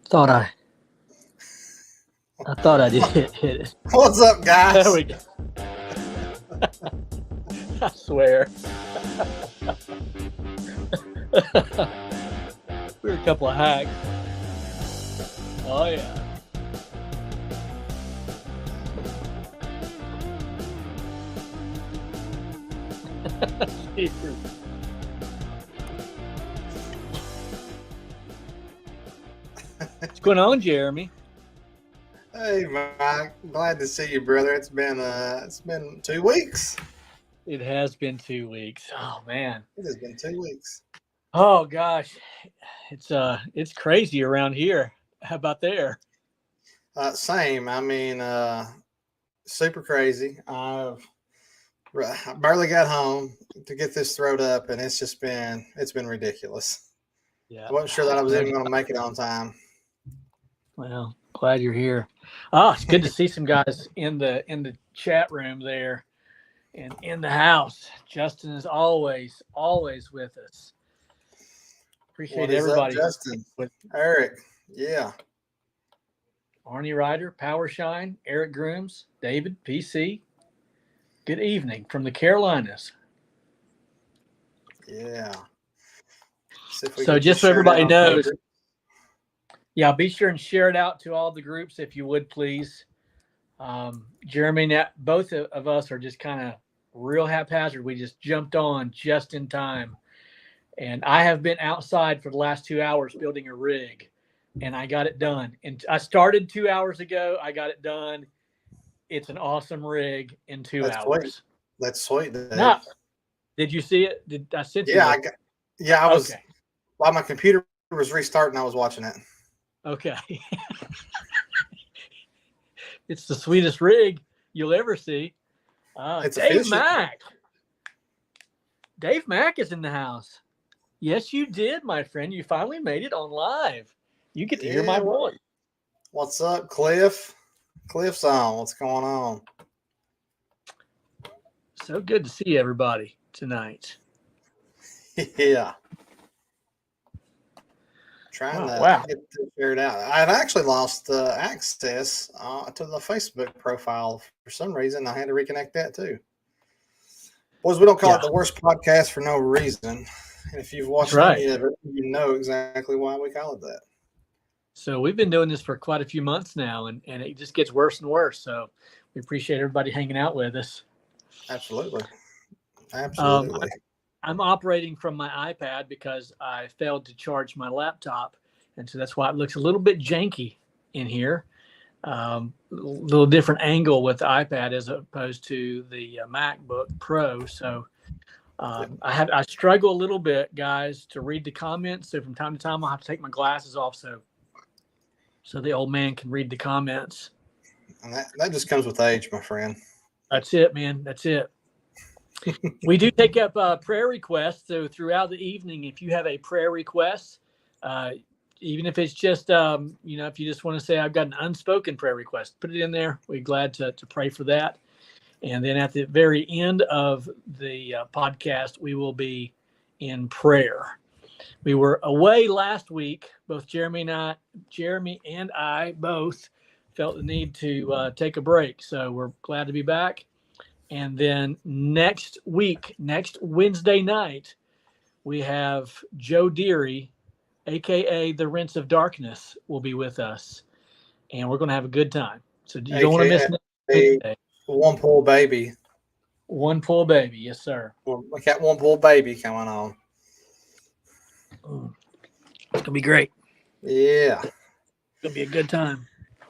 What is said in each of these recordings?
Thought I thought I did hit it. What's up, guys? There we go. I swear. We're a couple of hacks. Oh yeah. What's going on, Jeremy? Hey, Mike. Glad to see you, brother. It's been 2 weeks. It has been 2 weeks. Oh man. It has been 2 weeks. Oh gosh. It's crazy around here. How about there? Same. I mean, super crazy. I barely got home to get this throat up, and it's been ridiculous. Yeah. I wasn't sure that I was even going to make it on time. Well, glad you're here. Oh, it's good to see some guys in the chat room there and in the house. Justin is always with us. Appreciate everybody. Up, Justin? Eric. Yeah. Arnie Ryder, Power Shine, Eric Grooms, David, PC. Good evening from the Carolinas. Yeah. So just so everybody knows, yeah, be sure and share it out to all the groups if you would, please. Jeremy, both of us are just kind of real haphazard. We just jumped on just in time. And I have been outside for the last 2 hours building a rig, and I got it done. And I started 2 hours ago. I got it done. It's an awesome rig in 2 hours. Sweet. That's sweet. Now, did you see it? Did I send you? Yeah, I was. Okay. While my computer was restarting, I was watching it. Okay. It's the sweetest rig you'll ever see. It's Dave Mack. Dave Mack is in the house. Yes, you did, my friend. You finally made it on live. You get to hear my voice. What's up, Cliff? Cliff's on. What's going on? So good to see everybody tonight. Yeah. Trying to get this figured out. I've actually lost access to the Facebook profile for some reason. I had to reconnect that too. Boys, we don't call it the worst podcast for no reason. And if you've watched any of it, you know exactly why we call it that. So we've been doing this for quite a few months now, and it just gets worse and worse. So we appreciate everybody hanging out with us. Absolutely. I'm operating from my iPad because I failed to charge my laptop. And so that's why it looks a little bit janky in here. A little different angle with the iPad as opposed to the MacBook Pro. So I struggle a little bit, guys, to read the comments. So from time to time, I'll have to take my glasses off so the old man can read the comments. And that just comes with age, my friend. That's it, man. That's it. We do take up prayer requests. So throughout the evening, if you have a prayer request, even if it's just, if you just want to say, I've got an unspoken prayer request, put it in there. We're glad to pray for that. And then at the very end of the podcast, we will be in prayer. We were away last week. Both Jeremy and I both felt the need to take a break. So we're glad to be back. And then next Wednesday night, we have Joe Deary, a.k.a. the Rinse of Darkness, will be with us. And we're going to have a good time. So you don't want to miss next Wednesday. One pool baby. One pool baby, yes, sir. We got one pool baby coming on. It's going to be great. Yeah. It's going to be a good time.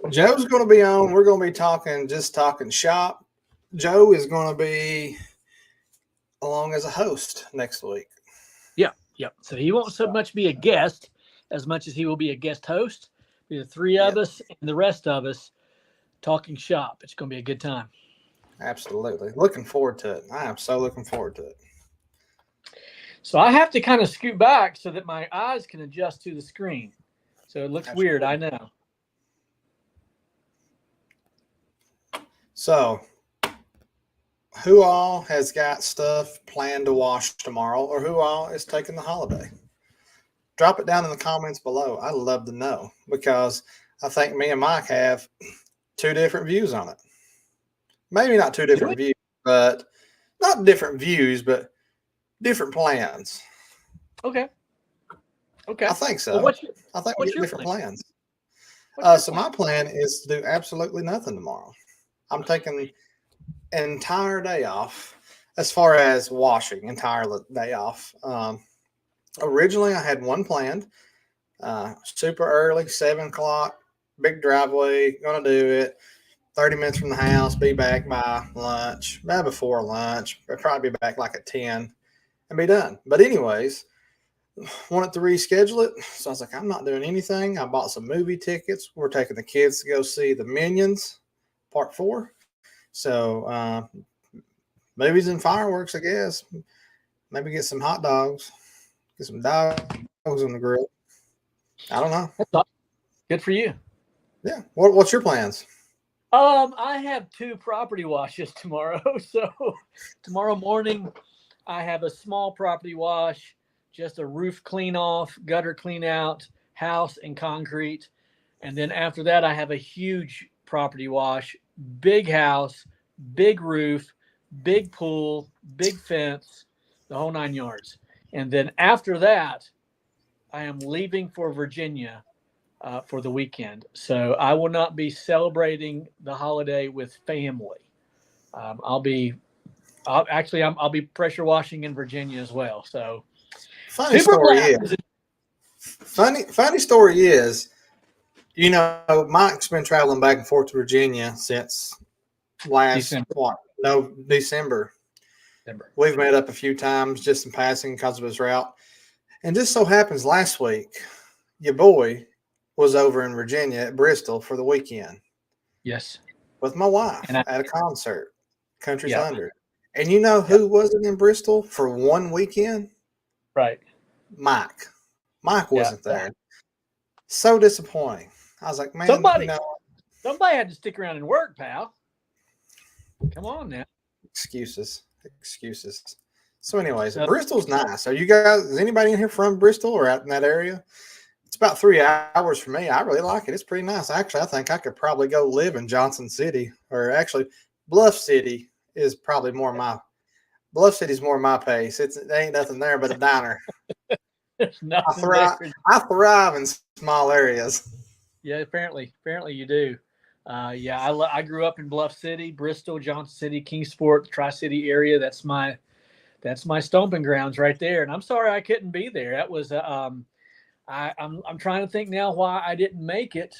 Joe's going to be on. We're going to be talking shop. Joe is going to be along as a host next week. Yeah. So he won't so much be a guest as much as he will be a guest host. Be the three of us and the rest of us talking shop. It's going to be a good time. Absolutely. Looking forward to it. I am so looking forward to it. So I have to kind of scoot back so that my eyes can adjust to the screen. So it looks weird, I know. So who all has got stuff planned to wash tomorrow, or who all is taking the holiday? Drop it down in the comments below. I'd love to know, because I think me and Mike have two different views on it. Maybe not two different views, but not different views, but different plans. Okay. I think so. Well, I think we get different plans. So my plan is to do absolutely nothing tomorrow. I'm taking an entire day off, as far as washing, entire day off. Originally, I had one planned, super early, 7 o'clock, big driveway, going to do it. 30 minutes from the house, be back by lunch, by before lunch. I'll probably be back like at 10 and be done. But anyways, wanted to reschedule it. So I was like, I'm not doing anything. I bought some movie tickets. We're taking the kids to go see the Minions Part 4. So movies and fireworks, I guess. Maybe get some hot dogs, get some dogs on the grill. I don't know. That's awesome. Good for you. Yeah. What's your plans? I have 2 property washes tomorrow. So tomorrow morning, I have a small property wash, just a roof clean off, gutter clean out, house and concrete. And then after that, I have a huge property wash, big house, big roof, big pool, big fence, the whole 9 yards. And then after that, I am leaving for Virginia for the weekend. So I will not be celebrating the holiday with family. I'll be pressure washing in Virginia as well. So funny story is, you know, Mike's been traveling back and forth to Virginia since December. We've met up a few times just in passing because of his route. And just so happens last week, your boy was over in Virginia at Bristol for the weekend. Yes. With my wife at a concert, Country Thunder. And you know who wasn't in Bristol for one weekend? Right. Mike. Mike wasn't there. So disappointing. I was like, man, somebody had to stick around and work, pal. Come on now. Excuses. So anyways, Bristol's nice. Is anybody in here from Bristol or out in that area? It's about 3 hours for me. I really like it. It's pretty nice. Actually, I think I could probably go live in Johnson City, or actually Bluff City is probably Bluff City's more my pace. There ain't nothing there but a diner. I thrive in small areas. Yeah, apparently you do. I grew up in Bluff City, Bristol, Johnson City, Kingsport, Tri-City area. That's my stomping grounds right there. And I'm sorry I couldn't be there. That was I'm trying to think now why I didn't make it,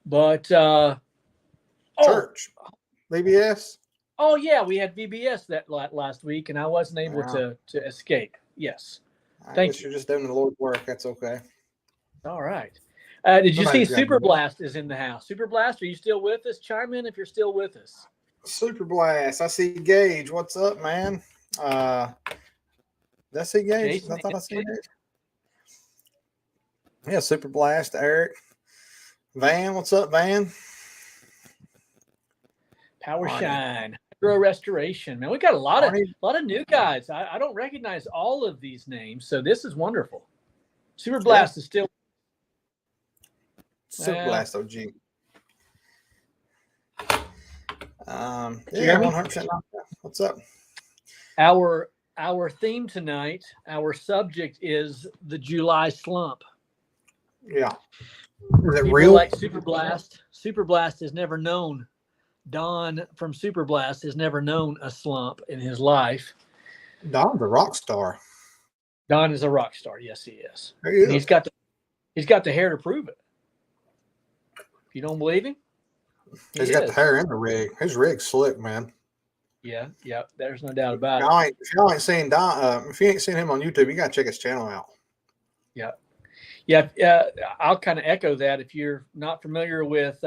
but church, VBS. Oh yeah, we had VBS that last week, and I wasn't able to escape. Yes, I guess you're just doing the Lord's work. That's okay. All right. Did you see Super Blast is in the house? Super Blast, are you still with us? Chime in if you're still with us. Super Blast. I see Gage. What's up, man? Did I see Gage? I thought I see Gage. Yeah, Super Blast, Eric. Van, what's up, Van? Power Shine. Hydro Restoration. Man, we got a lot of new guys. I don't recognize all of these names, so this is wonderful. Super Blast is still Super Blast OG. 100%. What's up? Our theme tonight, our subject is the July Slump. Yeah. Is it real? Like Super Blast. Super Blast has never known. Don from Super Blast has never known a slump in his life. Don's a rock star. Don is a rock star. Yes, he is. And he's got the hair to prove it. If you don't believe him, he's got the hair in the rig. His rig's slick, man. Yeah. There's no doubt about it. If y'all ain't seen Don, if you ain't seen him on YouTube, you gotta check his channel out. Yeah. I'll kind of echo that. If you're not familiar with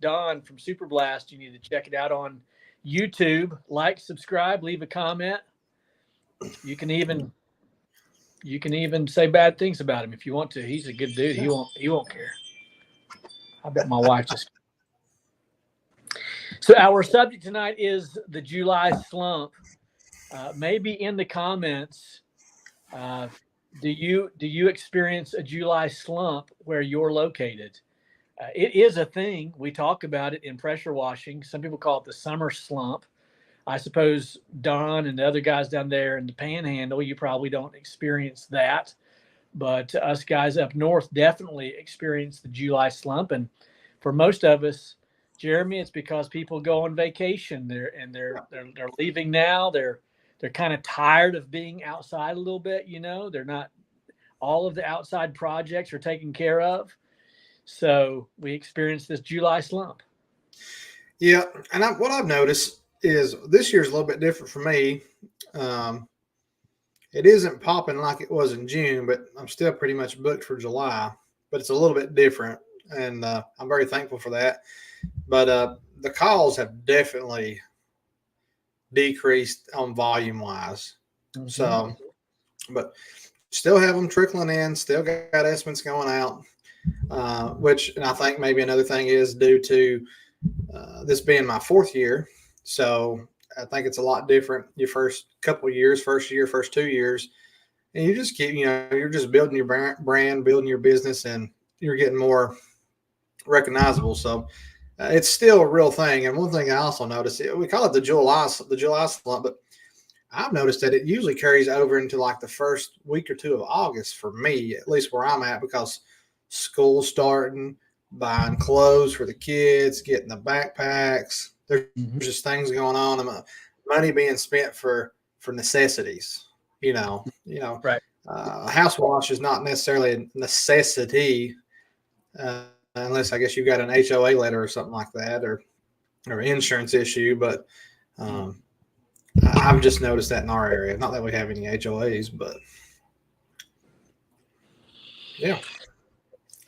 Don from Super Blast, you need to check it out on YouTube. Like, subscribe, leave a comment. You can even say bad things about him if you want to. He's a good dude. He won't care. I bet my wife just. So our subject tonight is the July Slump. Maybe in the comments, do you experience a July slump where you're located? It is a thing. We talk about it in pressure washing. Some people call it the summer slump. I suppose Don and the other guys down there in the Panhandle, you probably don't experience that, but us guys up north definitely experience the July slump. And for most of us, Jeremy, it's because people go on vacation. They're leaving now. They're kind of tired of being outside a little bit. They're not, all of the outside projects are taken care of. So we experienced this July slump. Yeah, and what I've noticed is this year's a little bit different for me. It isn't popping like it was in June, but I'm still pretty much booked for July. But it's a little bit different, and I'm very thankful for that. But the calls have definitely decreased on volume wise. Mm-hmm. So, but still have them trickling in. Still got estimates going out. And I think maybe another thing is due to this being my 4th year. So I think it's a lot different your first couple of years, first 2 years. And you just keep, you're just building your brand, building your business, and you're getting more recognizable. So it's still a real thing. And one thing I also noticed, we call it the July slump, but I've noticed that it usually carries over into like the first week or 2 of August for me, at least where I'm at, because school's starting, buying clothes for the kids, getting the backpacks. There's just things going on, and money being spent for necessities. Right. A house wash is not necessarily a necessity, unless I guess you've got an HOA letter or something like that, or insurance issue. But I've just noticed that in our area. Not that we have any HOAs, but yeah.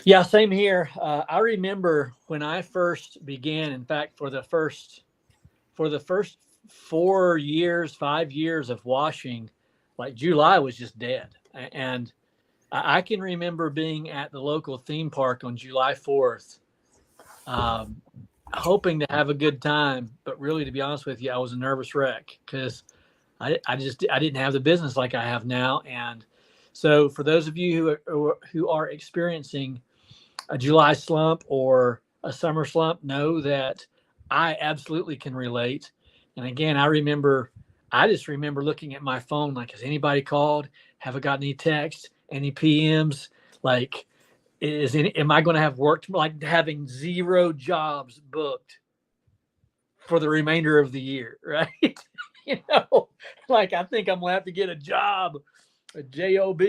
Yeah, same here. I remember when I first began, in fact, for the first 5 years of washing, like July was just dead. And I can remember being at the local theme park on July 4th, hoping to have a good time. But really, to be honest with you, I was a nervous wreck because I didn't have the business like I have now. And so for those of you who are experiencing a July slump or a summer slump, know that I absolutely can relate. And again, I just remember looking at my phone, like, has anybody called? Have I got any texts, any PMs? Like, am I going to have work? Like having 0 jobs booked for the remainder of the year, right? Like I think I'm going to have to get a job, a job.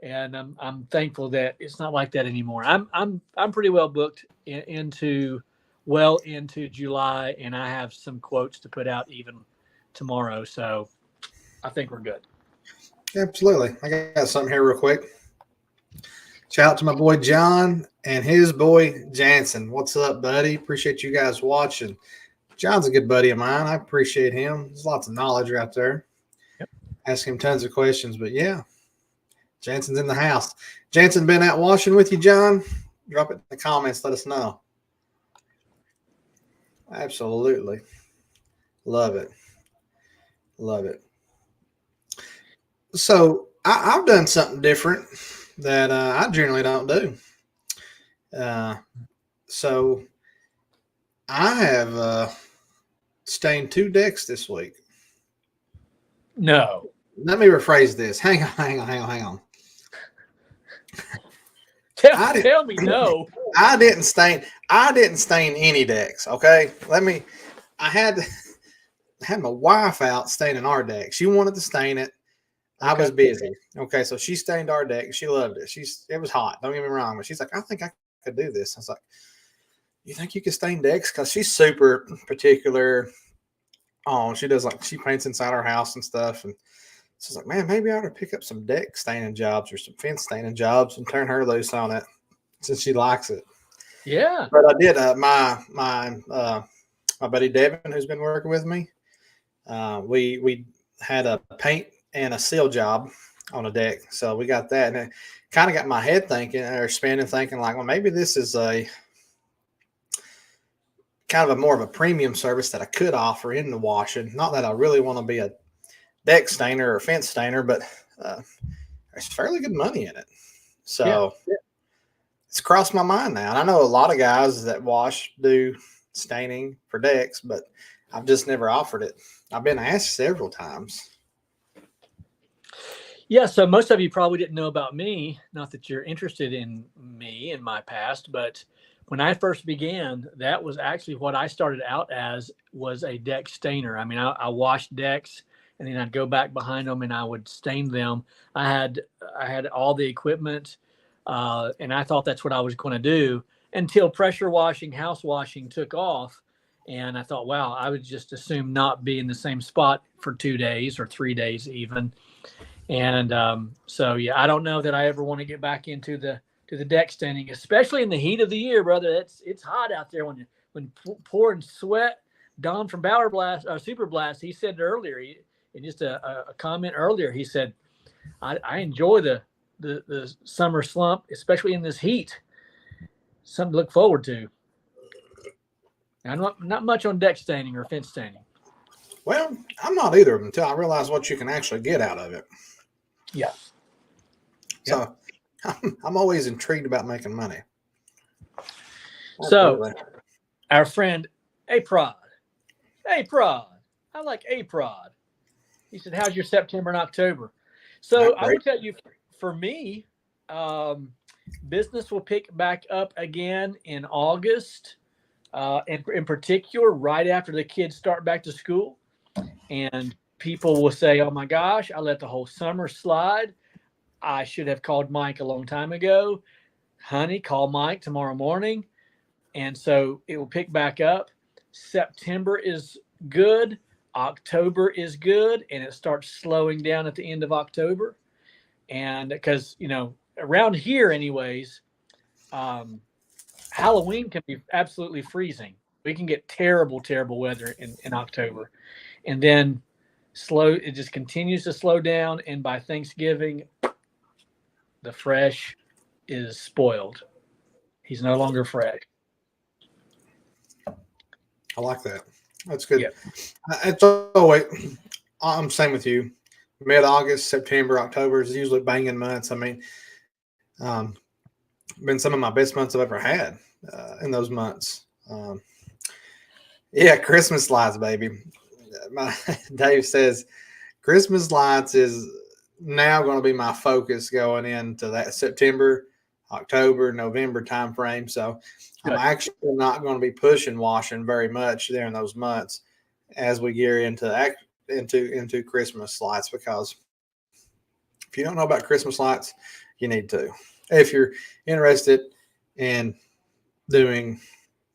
And I'm thankful that it's not like that anymore. I'm pretty well booked into July, and I have some quotes to put out even tomorrow. So I think we're good. Absolutely. I got something here real quick. Shout out to my boy John and his boy Jansen. What's up, buddy? Appreciate you guys watching. John's a good buddy of mine. I appreciate him. There's lots of knowledge out there. Yep. Ask him tons of questions, but yeah. Jansen's in the house. Jansen been out washing with you, John? Drop it in the comments. Let us know. Absolutely. Love it. Love it. So I've done something different that I generally don't do. So I have stained 2 decks this week. No. Let me rephrase this. Hang on. Tell me no. I didn't stain any decks. Okay. I had my wife out staining our deck. She wanted to stain it. I was busy. Okay. So she stained our deck. She loved it. It was hot. Don't get me wrong. But she's like, I think I could do this. I was like, you think you could stain decks? Because she's super particular. She paints inside our house and stuff. And so I was like, man, maybe I ought to pick up some deck staining jobs or some fence staining jobs and turn her loose on it since she likes it. Yeah. But I did. My buddy Devin, who's been working with me, we had a paint and a seal job on a deck. So we got that. And it kind of got my head thinking like, well, maybe this is a kind of more of a premium service that I could offer in the washing. Not that I really want to be a deck stainer or fence stainer, but there's fairly good money in it. So it's crossed my mind now. And I know a lot of guys that do staining for decks, but I've just never offered it. I've been asked several times. Yeah, so most of you probably didn't know about me. Not that you're interested in me and my past, but when I first began, that was actually what I started out as, was a deck stainer. I mean, I washed decks, and then I'd go back behind them and I would stain them. I had all the equipment, and I thought that's what I was going to do until pressure washing, house washing took off. And I thought, wow, I would just assume not be in the same spot for 2 days or 3 days even. And so, yeah, I don't know that I ever want to get back into the deck staining, especially in the heat of the year, brother. It's hot out there when pouring sweat. Don from Bower Blast, Super Blast, he said earlier, in just a comment earlier, he said, I enjoy the summer slump, especially in this heat. Something to look forward to. I'm not much on deck staining or fence staining. Well, I'm not either until I realize what you can actually get out of it. Yeah. So I'm always intrigued about making money. So our friend A-Prod. A-Prod. I like A-Prod. He said, how's your September and October? So I will tell you, for me, business will pick back up again in August, and in particular, right after the kids start back to school. And people will say, oh my gosh, I let the whole summer slide. I should have called Mike a long time ago. Honey, call Mike tomorrow morning. And so it will pick back up. September is good. October is good. And it starts slowing down at the end of October. And because, around here anyways, Halloween can be absolutely freezing. We can get terrible, terrible weather in October. And then it just continues to slow down. And by Thanksgiving, the fresh is spoiled. He's no longer fresh. I like that. That's good. Yeah. I'm same with you. Mid-August, September, October is usually banging months. I mean, been some of my best months I've ever had in those months. Christmas lights, baby. Dave says Christmas lights is now going to be my focus going into that September, October, November timeframe. So I'm actually not going to be pushing washing very much during those months as we gear into Christmas lights, because if you don't know about Christmas lights, you need to. If you're interested in doing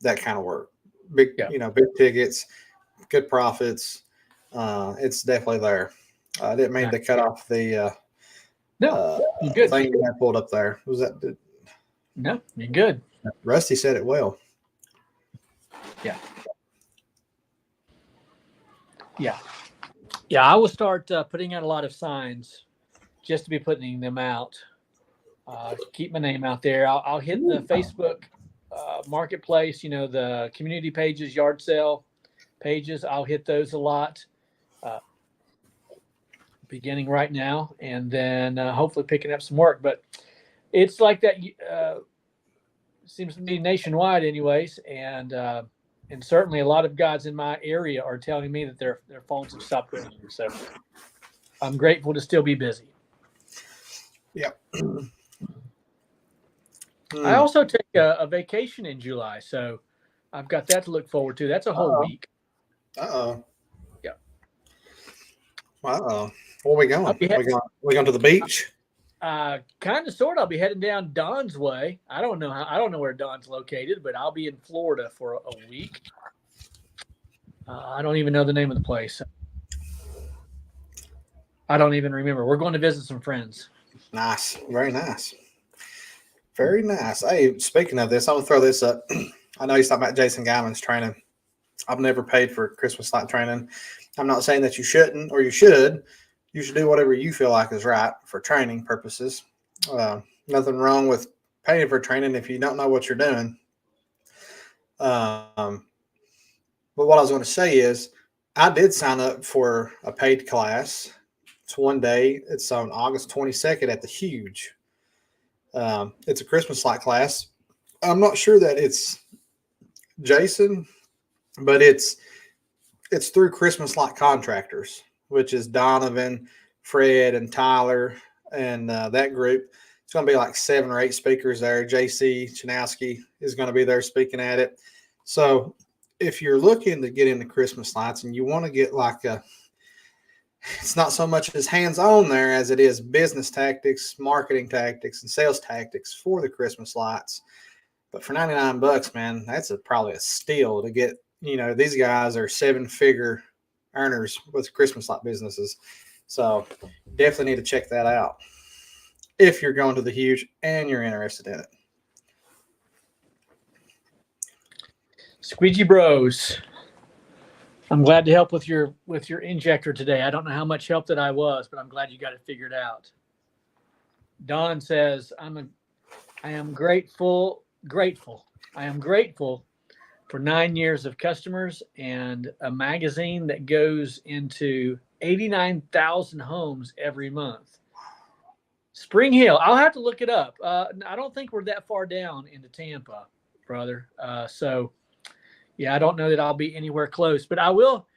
that kind of work, big tickets, good profits, it's definitely there. I didn't mean to cut off the good thing that I pulled up there. Was that? No, you're good. Rusty said it well. Yeah. I will start putting out a lot of signs, just to be putting them out. Keep my name out there. I'll hit the Facebook marketplace, the community pages, yard sale pages. I'll hit those a lot, beginning right now, and then hopefully picking up some work. But it's like that. Seems to be nationwide, anyways, and certainly a lot of guys in my area are telling me that their phones have stopped ringing. So I'm grateful to still be busy. Yep. I also take a vacation in July, so I've got that to look forward to. That's a whole week. Uh-oh. Yeah. Uh-oh. Where are we going? We going to the beach? Kind of, sort of. I'll be heading down Don's way. I don't know where Don's located, but I'll be in Florida for a week. I don't even know the name of the place. I don't even remember. We're going to visit some friends. Nice. Very nice. Very nice. Hey, speaking of this, I'll throw this up. I know he's talking about Jason Guyman's training. I've never paid for Christmas light training. I'm not saying that you shouldn't, or you should. You should do whatever you feel like is right for training purposes. Nothing wrong with paying for training if you don't know what you're doing. But what I was going to say is I did sign up for a paid class It's one day. It's on August 22nd at the Huge. It's a Christmas light class. I'm not sure that it's Jason, but it's through Christmas light contractors, which is Donovan, Fred, and Tyler, and that group. It's going to be like 7 or 8 speakers there. JC Chanowski is going to be there speaking at it. So if you're looking to get into Christmas lights and you want to get like it's not so much as hands-on there as it is business tactics, marketing tactics, and sales tactics for the Christmas lights. But for $99, man, that's probably a steal to get. These guys are 7-figure earners with Christmas light businesses. So definitely need to check that out if you're going to the Huge and you're interested in it. Squeegee Bros, I'm glad to help with your injector today. I don't know how much help that I was, but I'm glad you got it figured out. Don says, I am grateful. I am grateful for 9 years of customers and a magazine that goes into 89,000 homes every month. Spring Hill, I'll have to look it up. I don't think we're that far down into Tampa, brother. So yeah, I don't know that I'll be anywhere close, but I will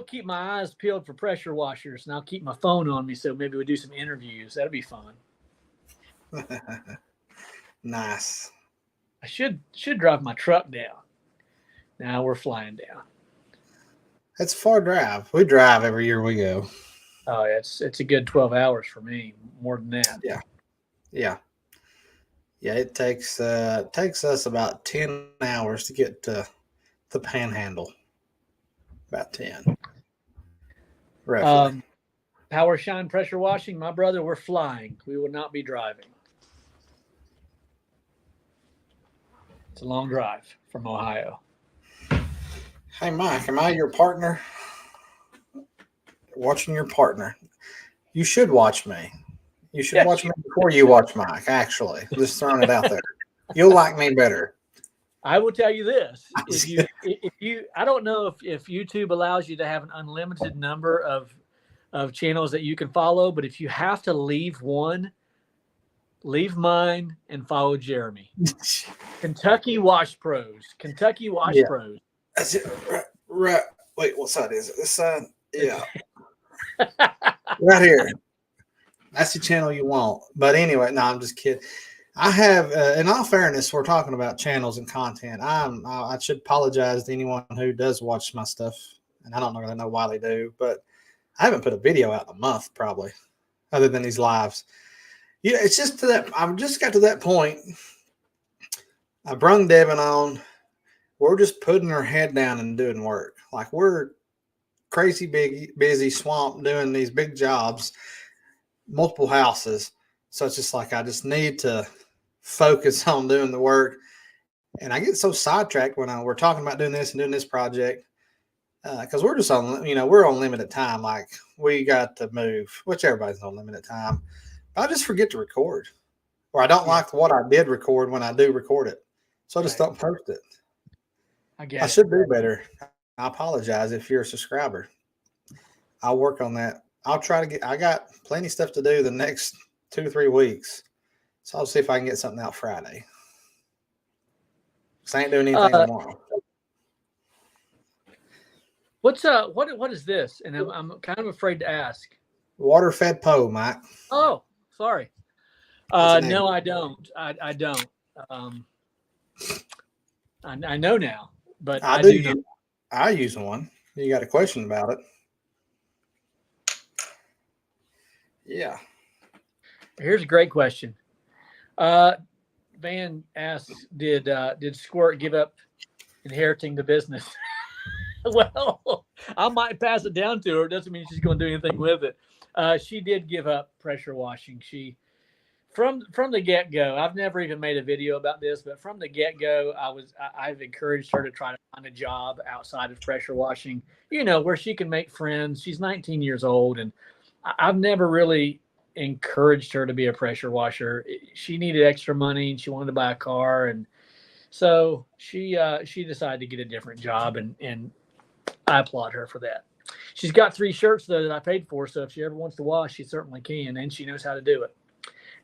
keep my eyes peeled for pressure washers, and I'll keep my phone on me. So maybe we'll do some interviews. That'll be fun. Nice. I should drive my truck down. Now we're flying down. It's a far drive. We drive every year we go. Oh, it's a good 12 hours for me, more than that. Yeah. It takes us about 10 hours to get to the Panhandle. About 10. Roughly. Power Shine pressure washing, my brother, we're flying. We will not be driving. It's a long drive from Ohio. Hey, Mike, am I your partner? Watching your partner. You should watch me. You should watch me before you watch Mike, actually. Just throwing it out there. You'll like me better. I will tell you this. If you I don't know if YouTube allows you to have an unlimited number of channels that you can follow, but if you have to leave one, leave mine and follow Jeremy. Kentucky Wash Pros. Pros. That's it. Right. Wait, what side is it? This side? Yeah. Right here. That's the channel you want. But anyway, no, I'm just kidding. I have, in all fairness, we're talking about channels and content. I should apologize to anyone who does watch my stuff, and I don't really know why they do, but I haven't put a video out in a month probably, other than these lives. Yeah, it's just to that. I've just got to that point. I brung Devin on. We're just putting our head down and doing work. Like we're crazy big, busy, swamped doing these big jobs, multiple houses. So it's just like I just need to focus on doing the work. And I get so sidetracked when we're talking about doing this and doing this project because we're just on, we're on limited time. Like we got to move, which everybody's on limited time. But I just forget to record, or I don't like what I did record when I do record it. So I just don't post it. I should do better. I apologize if you're a subscriber. I'll work on that. I'll try to I got plenty of stuff to do the next 2 or 3 weeks. So I'll see if I can get something out Friday. Because I ain't doing anything tomorrow. What is this? And I'm kind of afraid to ask. Water fed Poe, Mike. Oh, sorry. No, I don't. I don't. I know now, but I do know. I use one. You got a question about it? Yeah. Here's a great question. Van asks, did Squirt give up inheriting the business? Well, I might pass it down to her. Doesn't mean she's going to do anything with it. She did give up pressure washing. She from the get-go, I've never even made a video about this, but from the get-go, I've encouraged her to try to find a job outside of pressure washing, where she can make friends. She's 19 years old, and I've never really encouraged her to be a pressure washer. She needed extra money and she wanted to buy a car, and so she decided to get a different job, and I applaud her for that. She's got 3 shirts though that I paid for, so if she ever wants to wash, she certainly can, and she knows how to do it.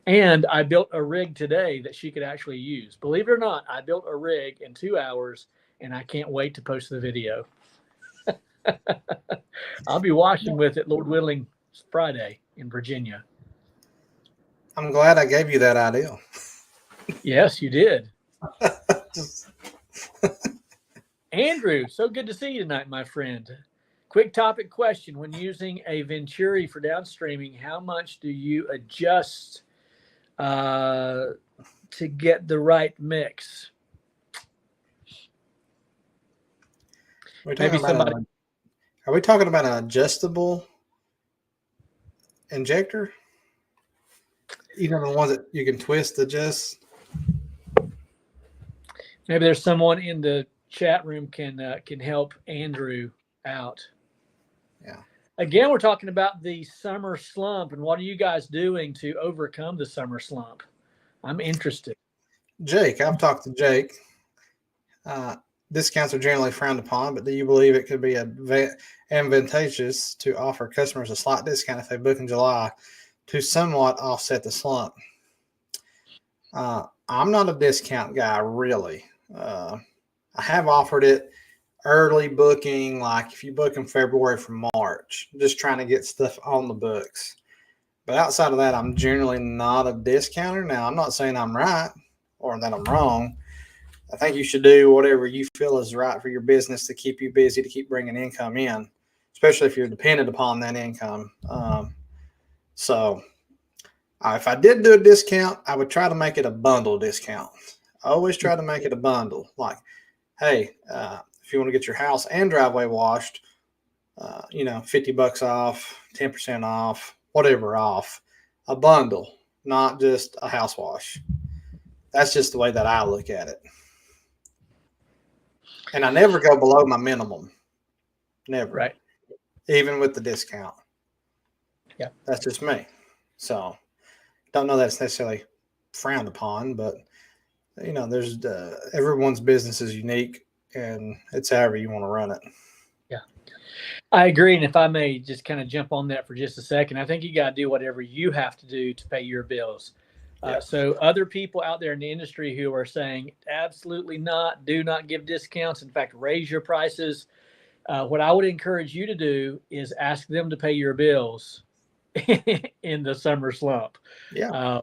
And I built a rig today that she could actually use. Believe it or not, I built a rig in 2 hours, and I can't wait to post the video. I'll be washing with it, Lord willing, Friday in Virginia. I'm glad I gave you that idea. Yes, you did. Andrew, so good to see you tonight, my friend. Quick topic question. When using a Venturi for downstreaming, how much do you adjust to get the right mix? Maybe somebody. Are we talking about an adjustable injector? You know, the ones that you can twist, adjust. Maybe there's someone in the chat room can help Andrew out. Yeah. Again, we're talking about the summer slump, and what are you guys doing to overcome the summer slump? I'm interested. Jake, I've talked to Jake. Discounts are generally frowned upon, but do you believe it could be advantageous to offer customers a slight discount if they book in July to somewhat offset the slump? I'm not a discount guy, really. I have offered it early booking, like if you book in February from March, just trying to get stuff on the books. But outside of that, I'm generally not a discounter. Now, I'm not saying I'm right or that I'm wrong. I think you should do whatever you feel is right for your business to keep you busy, to keep bringing income in, especially if you're dependent upon that income. So if I did do a discount, I would try to make it a bundle discount. I always try to make it a bundle. Like, hey, if you want to get your house and driveway washed, $50 off, 10% off, whatever off, a bundle, not just a house wash. That's just the way that I look at it. And I never go below my minimum. Never. Right. Even with the discount. Yeah. That's just me. So don't know that it's necessarily frowned upon, but there's everyone's business is unique, and it's however you want to run it. Yeah, I agree. And if I may just kind of jump on that for just a second, I think you got to do whatever you have to do to pay your bills. So other people out there in the industry who are saying absolutely not, do not give discounts. In fact, raise your prices. What I would encourage you to do is ask them to pay your bills in the summer slump. Yeah.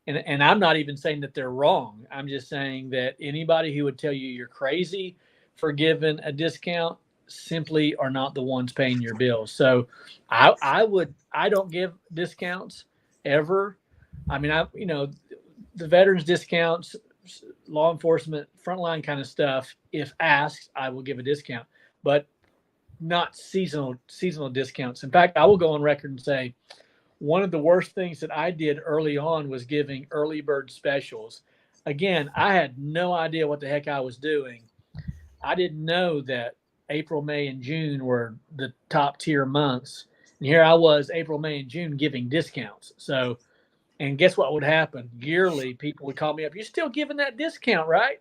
And I'm not even saying that they're wrong. I'm just saying that anybody who would tell you you're crazy for giving a discount simply are not the ones paying your bills. So I don't give discounts ever. I mean, the veterans discounts, law enforcement, frontline kind of stuff, if asked, I will give a discount, but not seasonal discounts. In fact, I will go on record and say one of the worst things that I did early on was giving early bird specials. Again, I had no idea what the heck I was doing. I didn't know that April, May, and June were the top tier months. And here I was, April, May, and June, giving discounts. So, and guess what would happen? Yearly, people would call me up. You're still giving that discount, right?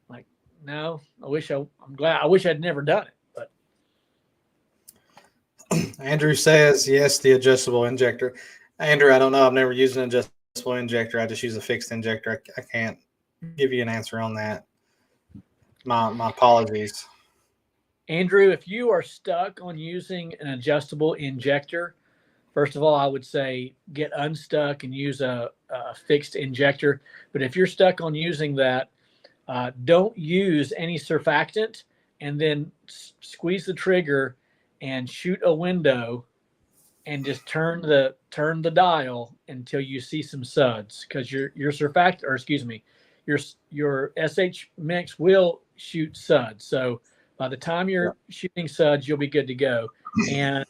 I'm like, no, I'm glad. I wish I'd never done it. But Andrew says, yes, the adjustable injector. Andrew, I don't know. I've never used an adjustable injector. I just use a fixed injector. I can't give you an answer on that. My apologies. Andrew, if you are stuck on using an adjustable injector, first of all, I would say get unstuck and use a fixed injector. But if you're stuck on using that, don't use any surfactant, and then squeeze the trigger and shoot a window and just turn the dial until you see some suds, because your surfactant, or excuse me, your SH mix will shoot suds. So by the time you're shooting suds, you'll be good to go. And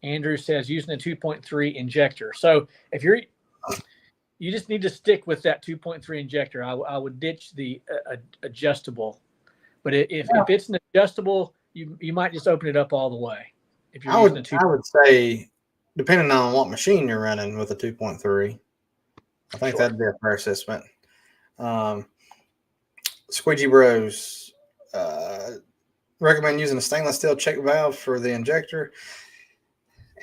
Andrew says using a 2.3 injector. So if you just need to stick with that 2.3 injector. I would ditch the adjustable. But if it's an adjustable, you might just open it up all the way. If you're using I would say, depending on what machine you're running with a 2.3, I think that'd be a fair assessment. Squeegee Bros, recommend using a stainless steel check valve for the injector.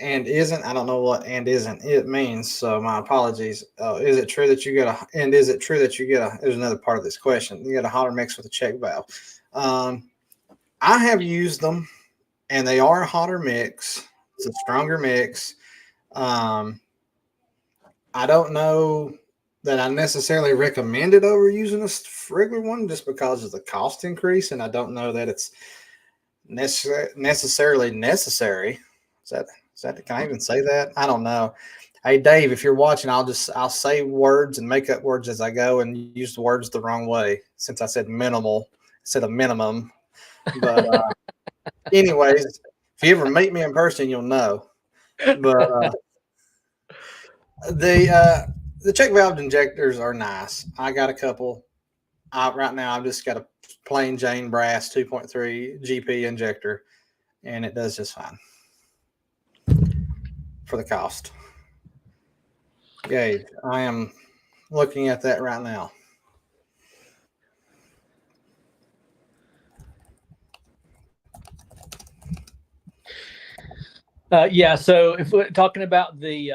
And isn't, I don't know what and isn't it means, so my apologies. Is it true that you get there's another part of this question. You get a hotter mix with a check valve. I have used them, and they are a hotter mix. It's a stronger mix. I don't know that I necessarily recommend it over using a regular one just because of the cost increase, and I don't know that it's necessarily necessary. Can I even say that? I don't know. Hey, Dave, if you're watching, I'll say words and make up words as I go and use the words the wrong way since I said minimal instead of minimum. But anyways, if you ever meet me in person, you'll know. But the check valve injectors are nice. I got a couple. Right now, I've just got a plain Jane brass 2.3 GP injector, and it does just fine for the cost. Gabe, I am looking at that right now. Yeah. So if we're talking about the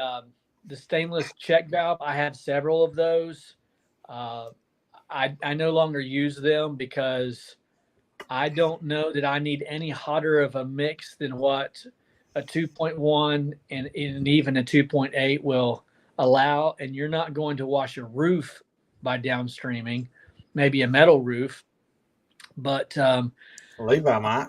stainless check valve, I have several of those. I no longer use them because I don't know that I need any hotter of a mix than what a 2.1 and even a 2.8 will allow. And you're not going to wash a roof by downstreaming, maybe a metal roof. But Levi might.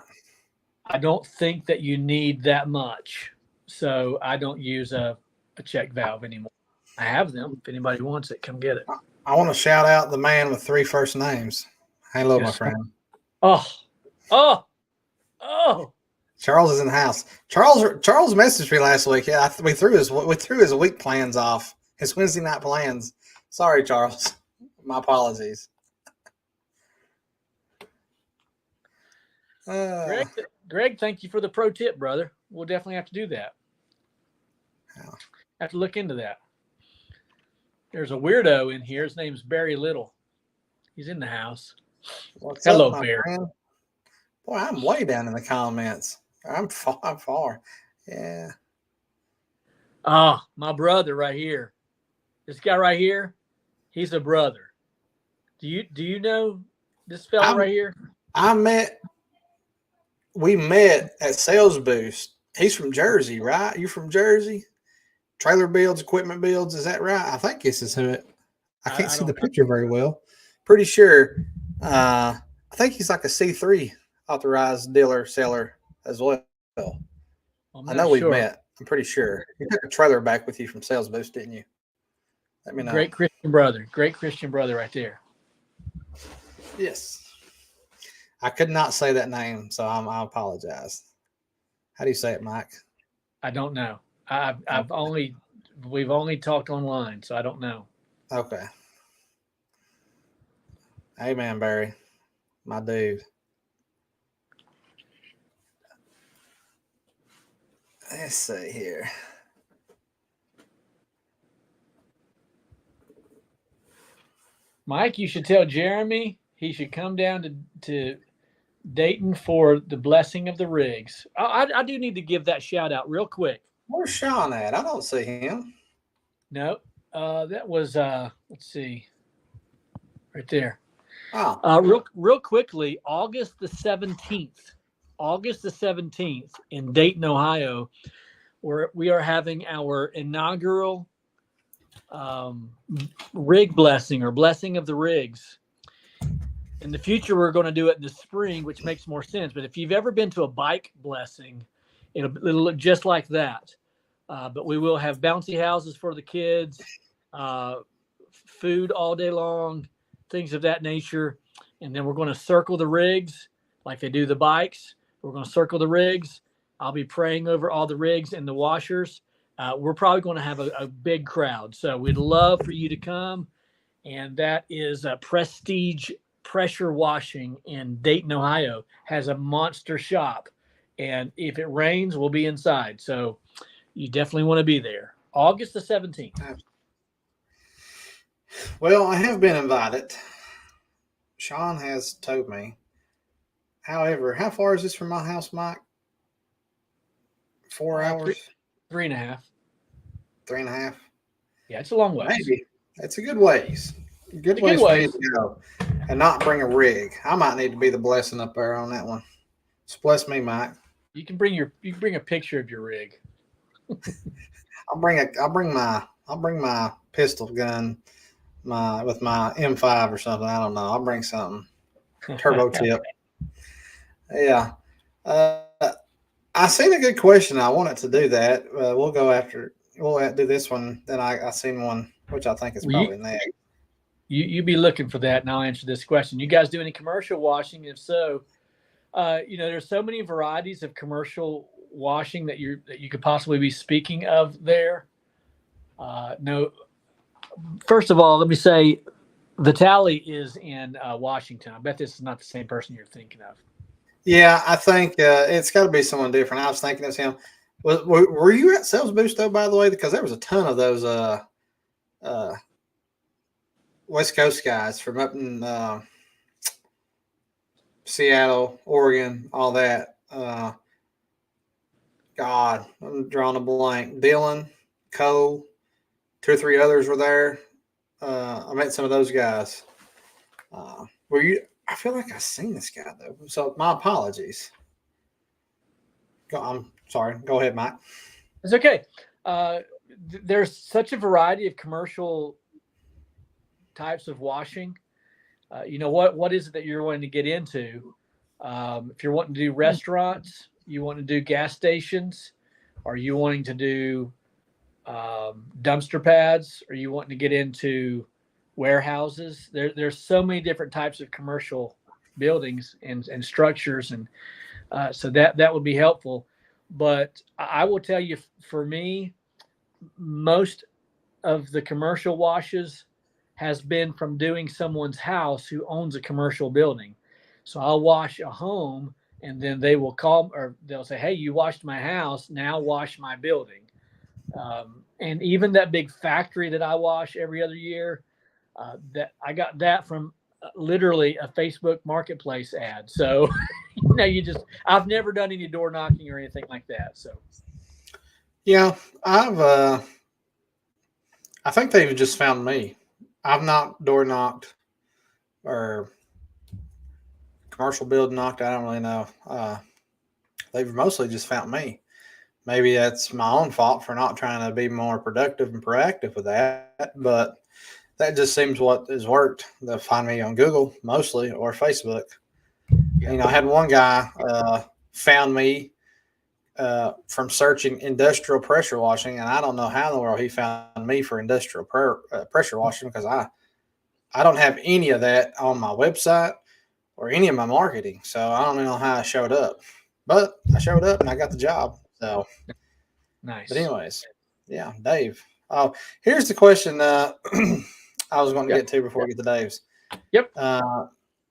I don't think that you need that much. So I don't use a check valve anymore. I have them. If anybody wants it, come get it. I want to shout out the man with 3 first names. Hello, yes, my friend. Oh. Charles is in the house. Charles messaged me last week. Yeah, we threw his week plans off. His Wednesday night plans. Sorry, Charles. My apologies. Greg, thank you for the pro tip, brother. We'll definitely have to do that. Have to look into that. There's a weirdo in here. His name's Barry Little. He's in the house. Hello, Barry. Friend? Boy, I'm way down in the comments. I'm far. Yeah. Oh, my brother right here. This guy right here, he's a brother. Do you know this fella right here? We met at Sales Boost. He's from Jersey, right? You from Jersey? Trailer Builds, Equipment Builds, is that right? I think this is who it. I can't see the picture very well. Pretty sure. I think he's like a C3 authorized dealer seller as well. I know we've met. I'm pretty sure. You took a trailer back with you from Sales Boost, didn't you? Let me know. Great Christian brother. Great Christian brother right there. Yes. I could not say that name, so I apologize. How do you say it, Mike? I don't know. We've only talked online, so I don't know. Okay. Amen, Barry. My dude. Let's see here. Mike, you should tell Jeremy he should come down to Dayton for the blessing of the rigs. I do need to give that shout out real quick. Where's Sean at? I don't see him. No, that was let's see, right there. Oh, real quickly, August the 17th in Dayton, Ohio, where we are having our inaugural rig blessing or blessing of the rigs. In the future, we're going to do it in the spring, which makes more sense. But if you've ever been to a bike blessing, it'll look just like that. But we will have bouncy houses for the kids, food all day long, things of that nature. And then we're going to circle the rigs like they do the bikes. We're going to circle the rigs. I'll be praying over all the rigs and the washers. We're probably going to have a big crowd. So we'd love for you to come. And that is Prestige Pressure Washing in Dayton, Ohio. Has a monster shop. And if it rains, we'll be inside. So you definitely want to be there. August the 17th. Well, I have been invited. Sean has told me. However, how far is this from my house, Mike? 4 hours? 3.5. 3.5. Yeah, it's a long ways. Maybe. It's a good ways. Good ways for me to go and not bring a rig. I might need to be the blessing up there on that one. Just bless me, Mike. You can bring a picture of your rig. I'll bring my pistol gun, with my M5 or something. I don't know. I'll bring something. Turbo tip. Yeah. I seen a good question. I wanted to do that. We'll do this one. Then I seen one, which I think is probably next. You be looking for that, and I'll answer this question. You guys do any commercial washing? If so, there's so many varieties of commercial washing that you could possibly be speaking of there. No, first of all, let me say Vitale is in Washington. I bet this is not the same person you're thinking of. Yeah, I think it's got to be someone different. I was thinking it's him. Were you at Sales Boost, though, by the way? Because there was a ton of those West Coast guys from up in Seattle, Oregon, all that. God, I'm drawing a blank. Dylan, Cole, 2 or 3 others were there. I met some of those guys. Were you? I feel like I've seen this guy, though. So my apologies. I'm sorry. Go ahead, Mike. It's okay. There's such a variety of commercial types of washing. What is it that you're wanting to get into? If you're wanting to do restaurants, you want to do gas stations, are you wanting to do dumpster pads? Are you wanting to get into warehouses? There's so many different types of commercial buildings and structures, and so that would be helpful. But I will tell you, for me, most of the commercial washes has been from doing someone's house who owns a commercial building. So I'll wash a home, and then they will call, or they'll say, "Hey, you washed my house. Now wash my building." And even that big factory that I wash every other year, that I got that from literally a Facebook Marketplace ad. So, I've never done any door knocking or anything like that. So, yeah, I think they've just found me. I've not door knocked or commercial build knocked. I don't really know. They've mostly just found me. Maybe that's my own fault for not trying to be more productive and proactive with that. But that just seems what has worked. They'll find me on Google mostly, or Facebook. Yeah. I had one guy found me from searching industrial pressure washing, and I don't know how in the world he found me for industrial pressure washing, because I don't have any of that on my website or any of my marketing. So I don't know how I showed up, but I showed up and I got the job. So nice. But anyways, yeah, Dave. Oh, here's the question I was going to get to before we get to Dave's. Yep.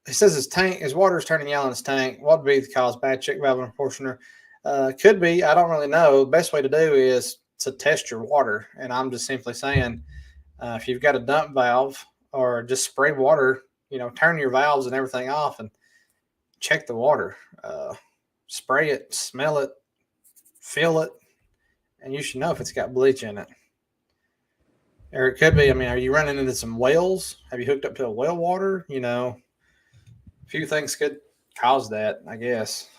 He says his water is turning yellow in his tank. What would be the cause? Bad check valve and proportioner? Could be. I don't really know. The best way to do is to test your water. And I'm just simply saying, if you've got a dump valve or just spray water, turn your valves and everything off and check the water. Spray it, smell it, feel it, and you should know if it's got bleach in it. Or it could be, are you running into some wells? Have you hooked up to a well water? A few things could cause that, I guess.